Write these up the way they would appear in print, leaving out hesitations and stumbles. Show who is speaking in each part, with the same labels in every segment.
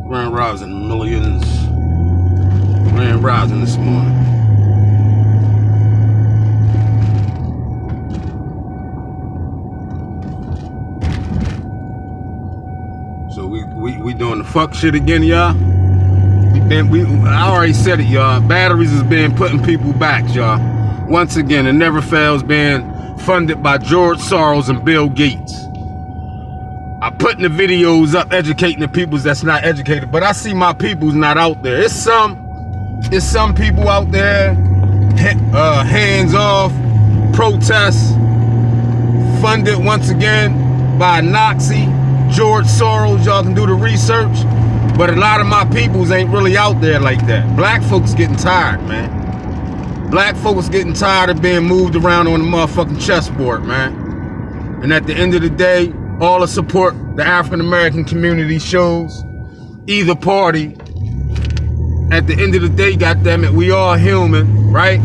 Speaker 1: Grand Rising millions. Grand Rising this morning. So we doing the fuck shit again, y'all. I already said it, y'all. Batteries is being putting people back, y'all. Once again, it never fails, being funded by George Soros and Bill Gates. I'm putting the videos up, educating the peoples that's not educated, but I see my peoples not out there. It's some people out there, hands off, protests, funded once again by Nazi, George Soros. Y'all can do the research, but a lot of my peoples ain't really out there like that. Black folks getting tired, man. Black folks getting tired of being moved around on the motherfucking chessboard, man. And at the end of the day, all the support the African American community shows either party. At the end of the day, goddammit, we all human, right?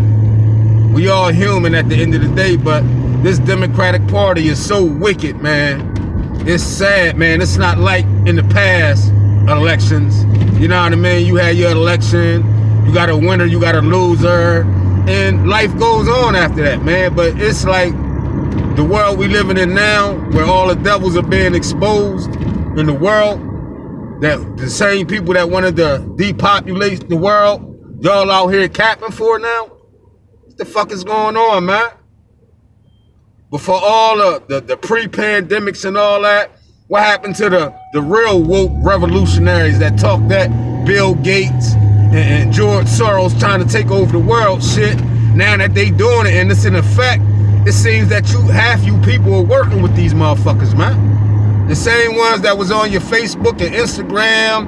Speaker 1: We all human at the end of the day, but this Democratic Party is so wicked, man. It's sad, man. It's not like in the past elections. You know what I mean? You had your election, you got a winner, you got a loser, and life goes on after that, man. But it's like the world we living in now, where all the devils are being exposed in the world, that the same people that wanted to depopulate the world, y'all out here capping for now? What the fuck is going on, man? But for all the pre-pandemics and all that, what happened to the real woke revolutionaries that talk that Bill Gates and George Soros trying to take over the world shit? Now that they doing it and it's in effect, it seems that half you people are working with these motherfuckers, man. The same ones that was on your Facebook and Instagram,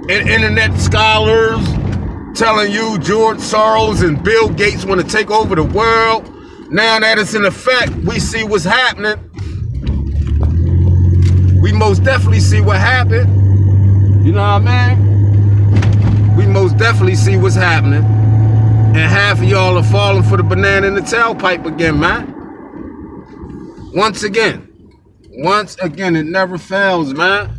Speaker 1: and internet scholars telling you George Soros and Bill Gates want to take over the world. Now that it's in effect, we see what's happening. We most definitely see what happened. You know what I mean? We most definitely see what's happening. And half of y'all are falling for the banana in the tailpipe again, man. Once again, it never fails, man.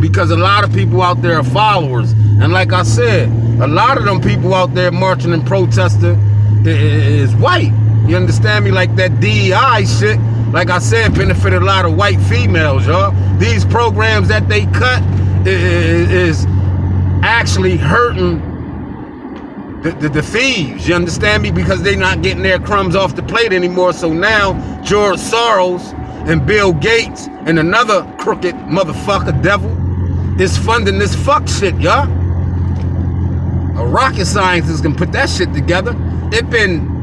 Speaker 1: Because a lot of people out there are followers. And like I said, a lot of them people out there marching and protesting is white. You understand me? Like that DEI shit, like I said, benefited a lot of white females, y'all. These programs that they cut is actually hurting the thieves, you understand me? Because they not getting their crumbs off the plate anymore. So now George Soros and Bill Gates and another crooked motherfucker devil is funding this fuck shit, y'all. A rocket scientist can put that shit together. It been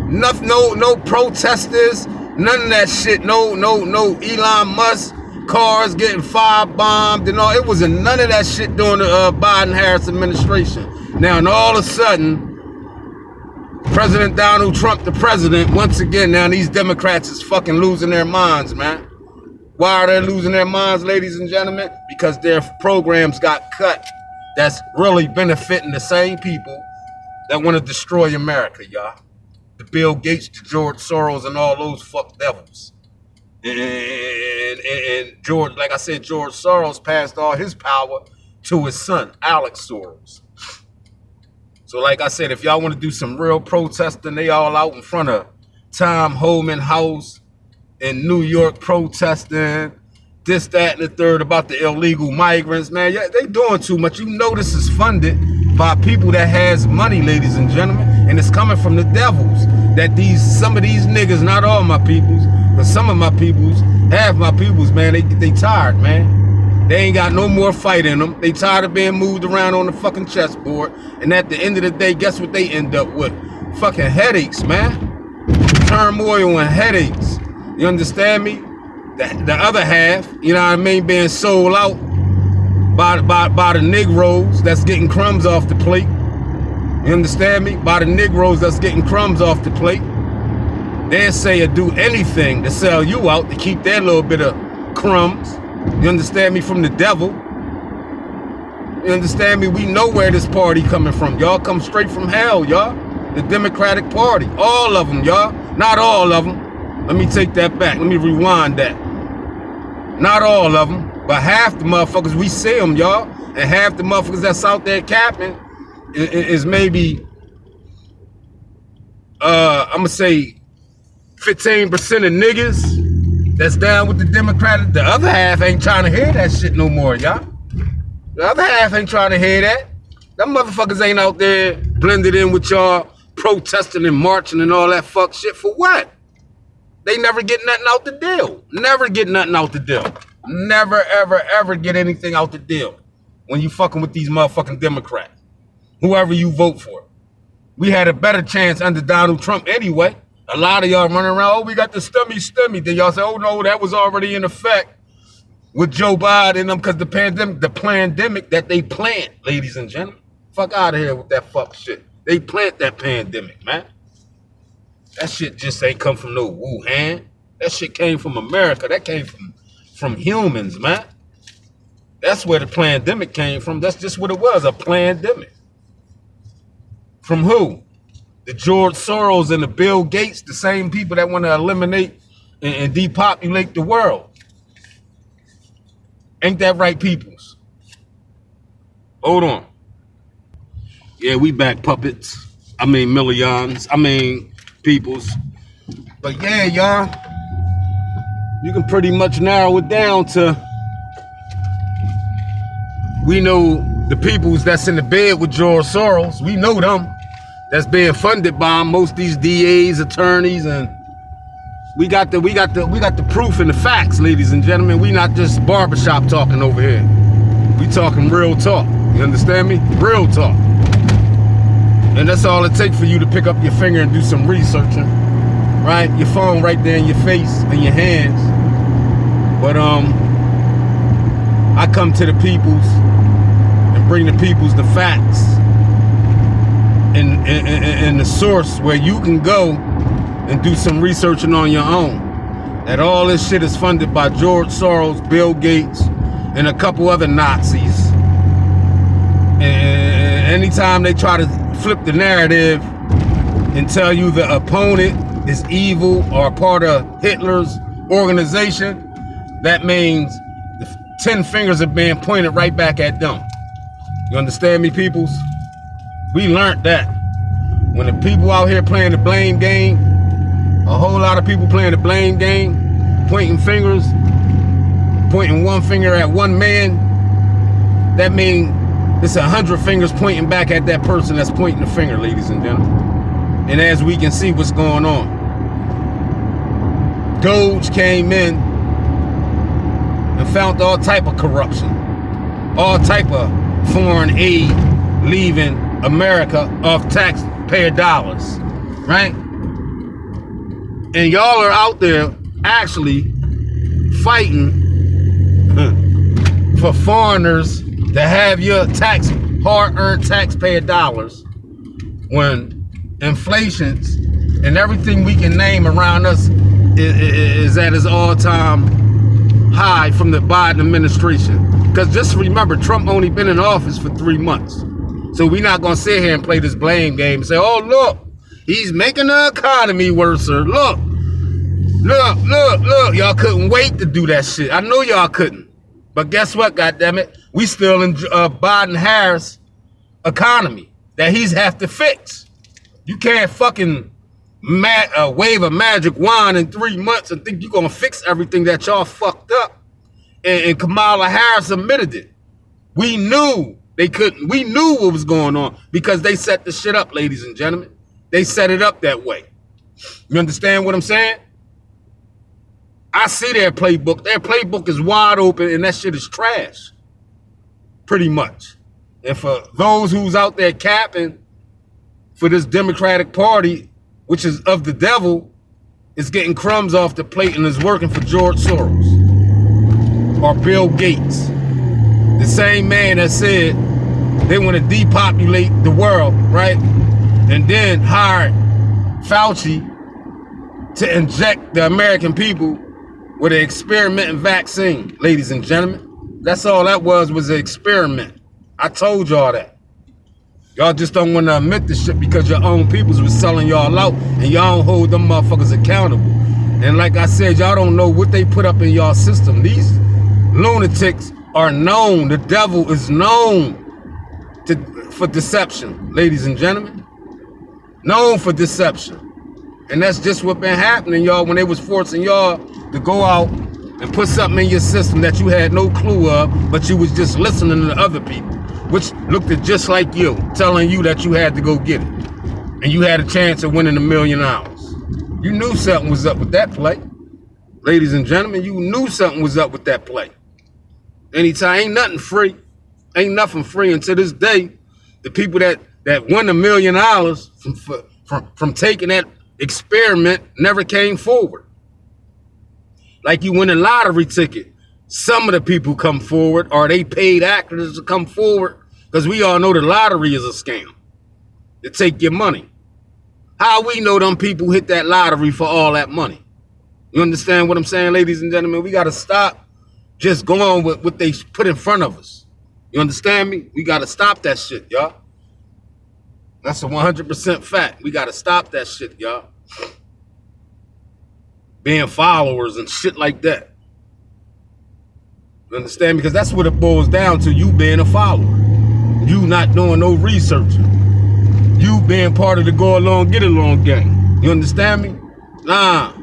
Speaker 1: no protesters, none of that shit. No Elon Musk cars getting firebombed and all. It wasn't none of that shit during the Biden-Harris administration. Now, and all of a sudden, President Donald Trump, the president, once again, now these Democrats is fucking losing their minds, man. Why are they losing their minds, ladies and gentlemen? Because their programs got cut. That's really benefiting the same people that want to destroy America, y'all. The Bill Gates, the George Soros, and all those fuck devils. And George, like I said, George Soros passed all his power to his son, Alex Soros. So like I said, if y'all want to do some real protesting, they all out in front of Tom Homan House in New York protesting, this, that, and the third about the illegal migrants, man. Yeah, they doing too much. You know this is funded by people that has money, ladies and gentlemen, and it's coming from the devils. That some of these niggas, not all my peoples, but some of my peoples, half my peoples, man, they tired, man. They ain't got no more fight in them. They tired of being moved around on the fucking chessboard. And at the end of the day, guess what they end up with? Fucking headaches, man. Turmoil and headaches. You understand me? The other half, you know what I mean, being sold out by the Negroes that's getting crumbs off the plate. You understand me? By the Negroes that's getting crumbs off the plate. They'll say or do anything to sell you out to keep their little bit of crumbs. You understand me? From the devil. You understand me? We know where this party coming from. Y'all come straight from hell, y'all. The Democratic Party. All of them, y'all. Not all of them. Let me take that back. Let me rewind that. Not all of them. But half the motherfuckers, we see them, y'all. And half the motherfuckers that's out there capping is maybe, I'm going to say 15% of niggas that's down with the Democratic. The other half ain't trying to hear that shit no more, y'all. The other half ain't trying to hear that. Them motherfuckers ain't out there blended in with y'all, protesting and marching and all that fuck shit for what? They never get nothing out the deal. Never get nothing out the deal. Never, ever, ever get anything out the deal when you fucking with these motherfucking Democrats. Whoever you vote for. We had a better chance under Donald Trump anyway. A lot of y'all running around, oh, we got the stimmy. Then y'all say, oh no, that was already in effect with Joe Biden and them because the pandemic that they plant, ladies and gentlemen. Fuck out of here with that fuck shit. They plant that pandemic, man. That shit just ain't come from no Wuhan. That shit came from America. That came from humans, man. That's where the pandemic came from. That's just what it was, a pandemic. From who? The George Soros and the Bill Gates, the same people that want to eliminate and depopulate the world. Ain't that right, peoples? Hold on. Yeah, we back, puppets. I mean, millions. I mean, peoples. But yeah, y'all, you can pretty much narrow it down to, we know the peoples that's in the bed with George Soros. We know them. That's being funded by most of these DAs, attorneys, and we got the proof and the facts, ladies and gentlemen. We not just barbershop talking over here. We talking real talk. You understand me? Real talk. And that's all it takes for you to pick up your finger and do some researching, right? Your phone right there in your face and your hands. But I come to the peoples and bring the peoples the facts and the source where you can go and do some researching on your own. That all this shit is funded by George Soros, Bill Gates, and a couple other Nazis. And anytime they try to flip the narrative and tell you the opponent is evil or part of Hitler's organization, that means the 10 fingers are being pointed right back at them. You understand me, peoples? We learned that when the people out here playing the blame game, a whole lot of people playing the blame game, pointing fingers, pointing one finger at one man, that means it's 100 fingers pointing back at that person that's pointing the finger, ladies and gentlemen. And as we can see what's going on, Doge came in and found all type of corruption, all type of foreign aid leaving America off taxpayer dollars, right? And y'all are out there actually fighting for foreigners to have your hard-earned taxpayer dollars when inflation's and everything we can name around us is at its all-time high from the Biden administration. Because just remember, Trump only been in office for 3 months. So we're not going to sit here and play this blame game and say, oh, look, he's making the economy worse. Look. Y'all couldn't wait to do that shit. I know y'all couldn't. But guess what, goddammit? We still in Biden-Harris economy that he's have to fix. You can't fucking wave a magic wand in 3 months and think you're going to fix everything that y'all fucked up. And Kamala Harris admitted it. We knew they couldn't. We knew what was going on because they set the shit up, ladies and gentlemen. They set it up that way. You understand what I'm saying? I see their playbook. Their playbook is wide open and that shit is trash. Pretty much. And for those who's out there capping for this Democratic Party, which is of the devil, is getting crumbs off the plate and is working for George Soros or Bill Gates. The same man that said they want to depopulate the world, right? And then hired Fauci to inject the American people with an experimental vaccine, ladies and gentlemen. That's all that was an experiment. I told y'all that. Y'all just don't want to admit this shit because your own peoples was selling y'all out and y'all don't hold them motherfuckers accountable. And like I said, y'all don't know what they put up in y'all system. These lunatics are known. The devil is known for deception, ladies and gentlemen. Known for deception. And that's just what been happening, y'all, when they was forcing y'all to go out and put something in your system that you had no clue of, but you was just listening to other people, which looked just like you, telling you that you had to go get it. And you had a chance of winning $1 million. You knew something was up with that play. Ladies and gentlemen, you knew something was up with that play. Anytime, ain't nothing free. Ain't nothing free. And to this day, the people that won $1 million from taking that experiment never came forward. Like you win a lottery ticket. Some of the people come forward, or they paid actors to come forward, because we all know the lottery is a scam. To take your money. How we know them people hit that lottery for all that money? You understand what I'm saying, ladies and gentlemen? We got to stop just going with what they put in front of us. You understand me? We got to stop that shit, y'all. That's a 100% fact. We got to stop that shit, y'all. Being followers and shit like that. You understand? Because that's what it boils down to, you being a follower. You not doing no researching. You being part of the go along, get along gang. You understand me? Nah.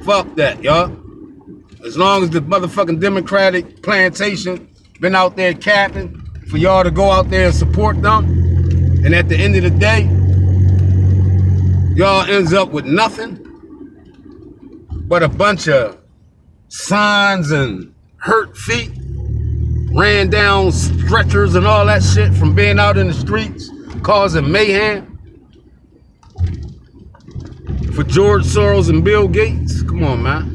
Speaker 1: Fuck that, y'all. As long as the motherfucking Democratic plantation been out there capping for y'all to go out there and support them, and at the end of the day, y'all ends up with nothing but a bunch of signs and hurt feet, ran down stretchers and all that shit from being out in the streets, causing mayhem for George Soros and Bill Gates. Come on, man.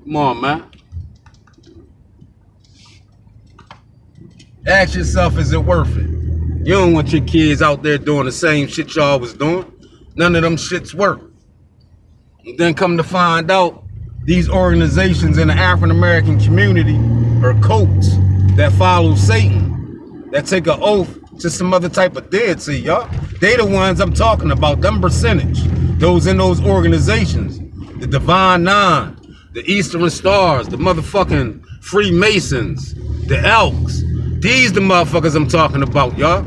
Speaker 1: Come on, man. Ask yourself, is it worth it? You don't want your kids out there doing the same shit y'all was doing. None of them shits work. And then come to find out, these organizations in the African-American community are cults that follow Satan, that take an oath to some other type of deity, y'all. They the ones I'm talking about, them percentage. Those in those organizations. The Divine Nine, the Eastern Stars, the motherfucking Freemasons, the Elks. These the motherfuckers I'm talking about, y'all.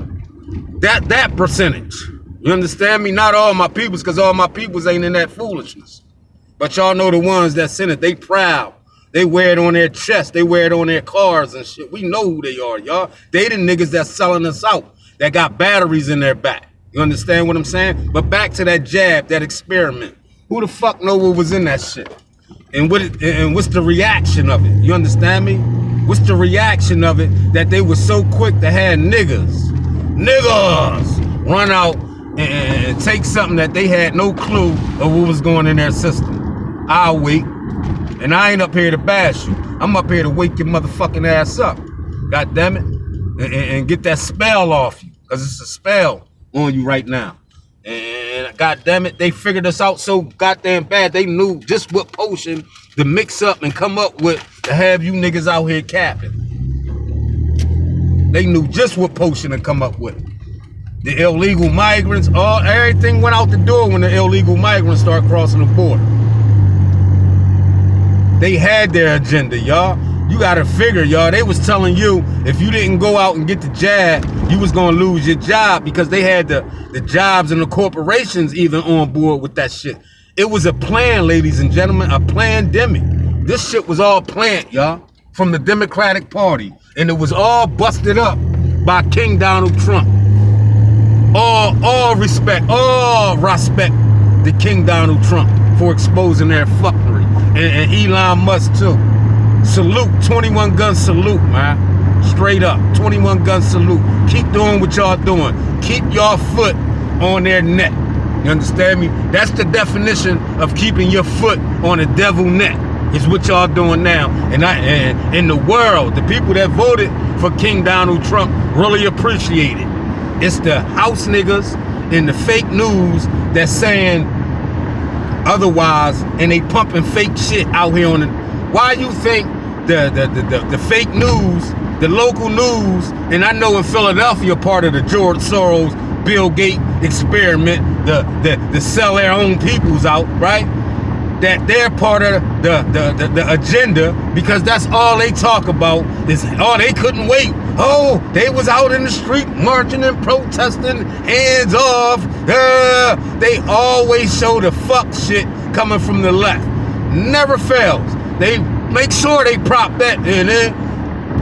Speaker 1: That percentage. You understand me? Not all my peoples, because all my peoples ain't in that foolishness. But y'all know the ones that's in it. They proud. They wear it on their chest. They wear it on their cars and shit. We know who they are, y'all. They the niggas that's selling us out, that got batteries in their back. You understand what I'm saying? But back to that jab, that experiment. Who the fuck know what was in that shit? And what's the reaction of it? You understand me? What's the reaction of it that they were so quick to have niggas run out and take something that they had no clue of what was going in their system? I'll wait. And I ain't up here to bash you. I'm up here to wake your motherfucking ass up. God damn it. And get that spell off you. Because it's a spell on you right now. And God damn it, they figured us out so goddamn bad. They knew just what potion to mix up and come up with to have you niggas out here capping. They knew just what potion to come up with. The illegal migrants, everything went out the door when the illegal migrants started crossing the border. They had their agenda, y'all. You gotta figure, y'all. They was telling you if you didn't go out and get the jab, you was gonna lose your job, because they had the jobs and the corporations even on board with that shit. It was a plan, ladies and gentlemen, a pandemic. This shit was all planned, y'all, from the Democratic Party. And it was all busted up by King Donald Trump. All respect to King Donald Trump for exposing their fuckery. And Elon Musk too. Salute, 21 gun salute, man. Straight up, 21 gun salute. Keep doing what y'all doing. Keep your foot on their neck. You understand me? That's the definition of keeping your foot on the devil neck, is what y'all doing now. And in the world, the people that voted for King Donald Trump really appreciate it. It's the house niggas and the fake news that's saying otherwise, and they pumping fake shit out here on the. Why you think the fake news, the local news, and I know in Philadelphia part of the George Soros, Bill Gates experiment, the sell their own peoples out, right? that they're part of the agenda, because that's all they talk about is, oh, they couldn't wait. Oh, they was out in the street marching and protesting, hands off. They always show the fuck shit coming from the left. Never fails. They make sure they prop that in it.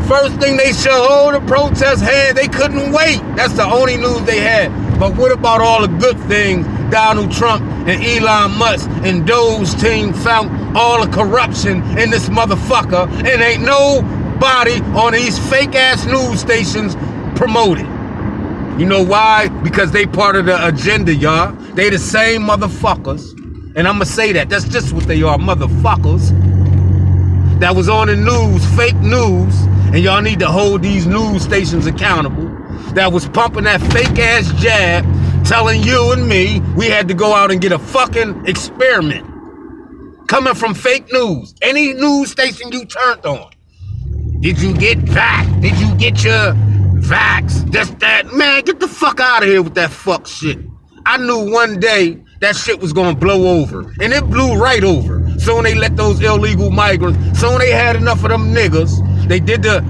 Speaker 1: First thing they show, oh, the protest hand, they couldn't wait. That's the only news they had. But what about all the good things Donald Trump and Elon Musk and Doe's team found all the corruption in this motherfucker, and ain't nobody on these fake ass news stations promoted? You know why? Because they part of the agenda, y'all. They the same motherfuckers, and I'ma say that. That's just what they are, motherfuckers. That was on the news, fake news, and y'all need to hold these news stations accountable. That was pumping that fake ass jab, telling you and me we had to go out and get a fucking experiment. Coming from fake news. Any news station you turned on. Did you get vax? Did you get your vax? This, that. Man, get the fuck out of here with that fuck shit. I knew one day that shit was gonna blow over. And it blew right over. Soon they let those illegal migrants, soon they had enough of them niggas. They did the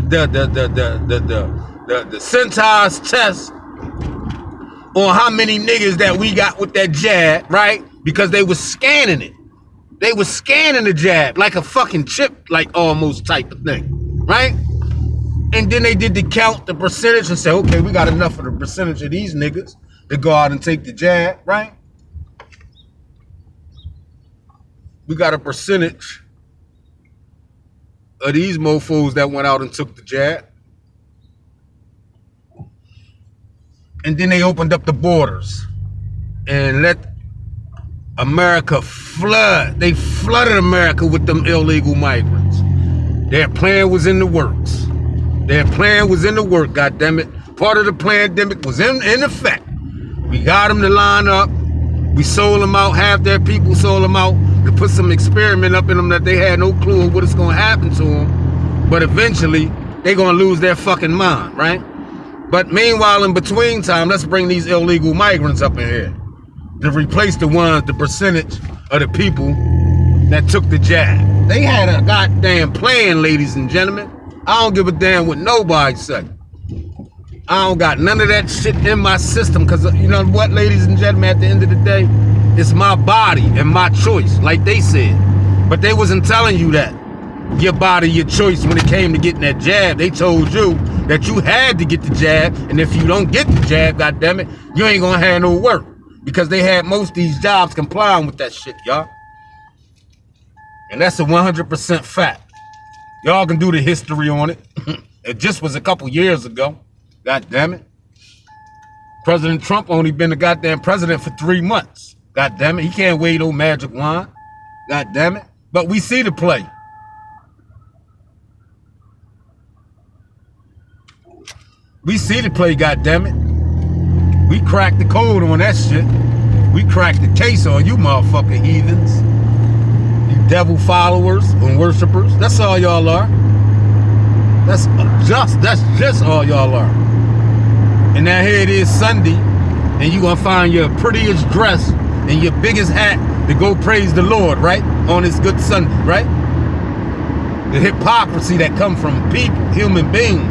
Speaker 1: Centaur's test on how many niggas that we got with that jab, right? Because they was scanning it. They was scanning the jab like a fucking chip, like almost type of thing, right? And then they did the count, the percentage, and say, okay, we got enough of the percentage of these niggas to go out and take the jab, right? We got a percentage of these mofos that went out and took the jab. And then they opened up the borders and let America flood. They flooded America with them illegal migrants. Their plan was in the works. Their plan was in the work, goddammit. Part of the pandemic was in effect. We got them to line up. We sold them out. Half their people sold them out to put some experiment up in them that they had no clue of what is going to happen to them. But eventually, they're going to lose their fucking mind, right? But meanwhile, in between time, let's bring these illegal migrants up in here to replace the percentage of the people that took the jab. They had a goddamn plan, ladies and gentlemen. I don't give a damn what nobody say. I don't got none of that shit in my system, because you know what, ladies and gentlemen, at the end of the day, it's my body and my choice, like they said. But they wasn't telling you that. Your body, your choice when it came to getting that jab. They told you that you had to get the jab, and if you don't get the jab, goddammit, you ain't gonna have no work. Because they had most of these jobs complying with that shit, y'all. And that's a 100% fact. Y'all can do the history on it. It just was a couple years ago. God damn it. President Trump only been the goddamn president for 3 months. God damn it. He can't wave no magic wand. God damn it. But we see the play. We see the play, God damn it. We cracked the code on that shit. We cracked the case on you motherfucking heathens. You devil followers and worshipers. That's all y'all are. That's just all y'all are. And now here it is Sunday, and you gonna find your prettiest dress and your biggest hat to go praise the Lord, right? On this good Sunday, right? The hypocrisy that come from people, human beings.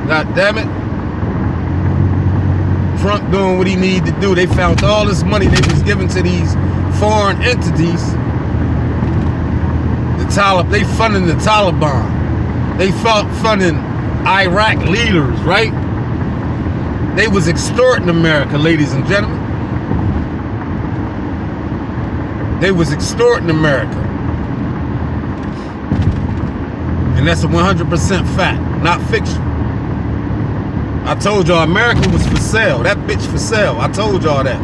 Speaker 1: God damn it. Trump doing what he needed to do. They found all this money they was giving to these foreign entities. They funding the Taliban. They funding Iraq leaders, right? They was extorting America, ladies and gentlemen. They was extorting America. And that's a 100% fact, not fiction. I told y'all America was for sale. That bitch for sale. I told y'all that.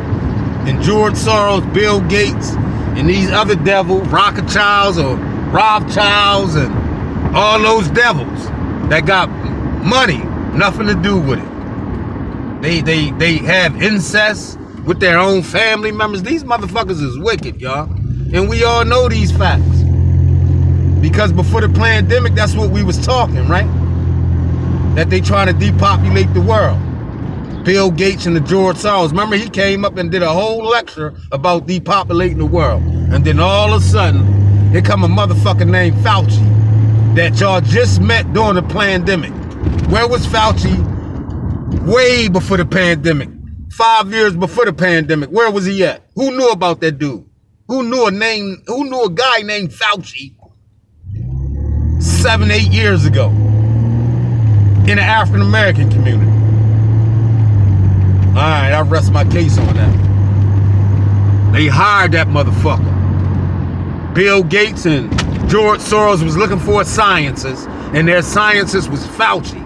Speaker 1: And George Soros, Bill Gates, and these other devils, Rothschilds or Rothschilds, and all those devils that got money, nothing to do with it. They have incest with their own family members. These motherfuckers is wicked, y'all. And we all know these facts. Because before the pandemic, that's what we was talking, right? That they trying to depopulate the world. Bill Gates and the George Soros. Remember, he came up and did a whole lecture about depopulating the world. And then all of a sudden, here come a motherfucker named Fauci that y'all just met during the pandemic. Where was Fauci way before the pandemic? 5 years before the pandemic. Where was he at? Who knew about that dude? Who knew a guy named Fauci 7, 8 years ago in the African American community? All right, I rest my case on that. They hired that motherfucker. Bill Gates and George Soros was looking for scientists, and their scientist was Fauci.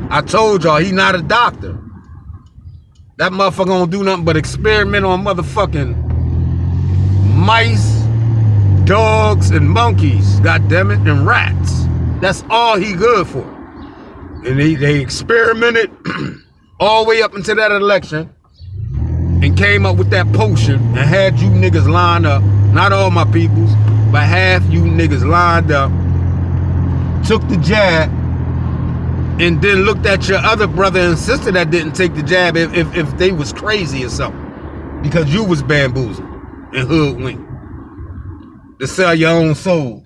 Speaker 1: I told y'all, he not a doctor. That motherfucker don't do nothing but experiment on motherfucking mice, dogs, and monkeys, goddammit, and rats. That's all he good for. And they experimented all the way up into that election and came up with that potion and had you niggas lined up. Not all my peoples, but half you niggas lined up, took the jab, and then looked at your other brother and sister that didn't take the jab if they was crazy or something. Because you was bamboozled and hoodwinked to sell your own soul.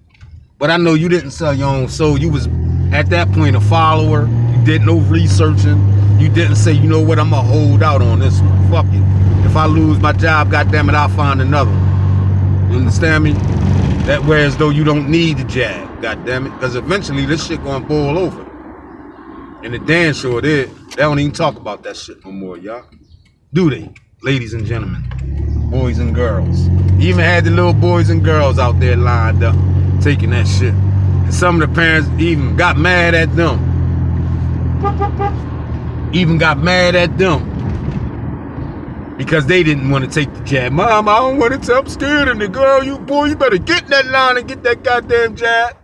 Speaker 1: But I know you didn't sell your own soul. You was, at that point, a follower. You did no researching. You didn't say, you know what, I'm going to hold out on this one. Fuck it. If I lose my job, goddammit, I'll find another one. You understand me? That way as though you don't need the jab, goddammit. Because eventually this shit going to boil over. And the damn sure did. They don't even talk about that shit no more, y'all. Do they? Ladies and gentlemen. Boys and girls. You even had the little boys and girls out there lined up, taking that shit. And some of the parents even got mad at them. Because they didn't want to take the jab. Mom, I don't want to. I'm scared of the girl. You better get in that line and get that goddamn jab.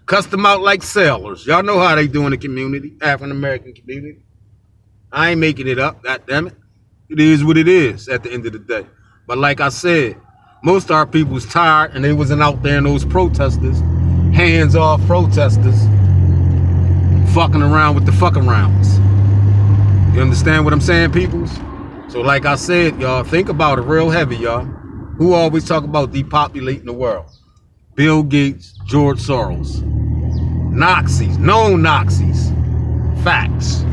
Speaker 1: Cuss them out like sailors. Y'all know how they do in the community, African American community. I ain't making it up, goddammit. It is what it is at the end of the day. But like I said, most of our people was tired and they wasn't out there in those protesters, hands-off protesters, fucking around with the fucking rounds. You understand what I'm saying, peoples? So like I said, y'all, think about it real heavy, y'all. Who always talk about depopulating the world? Bill Gates, George Soros. Nazis, known Nazis. Facts.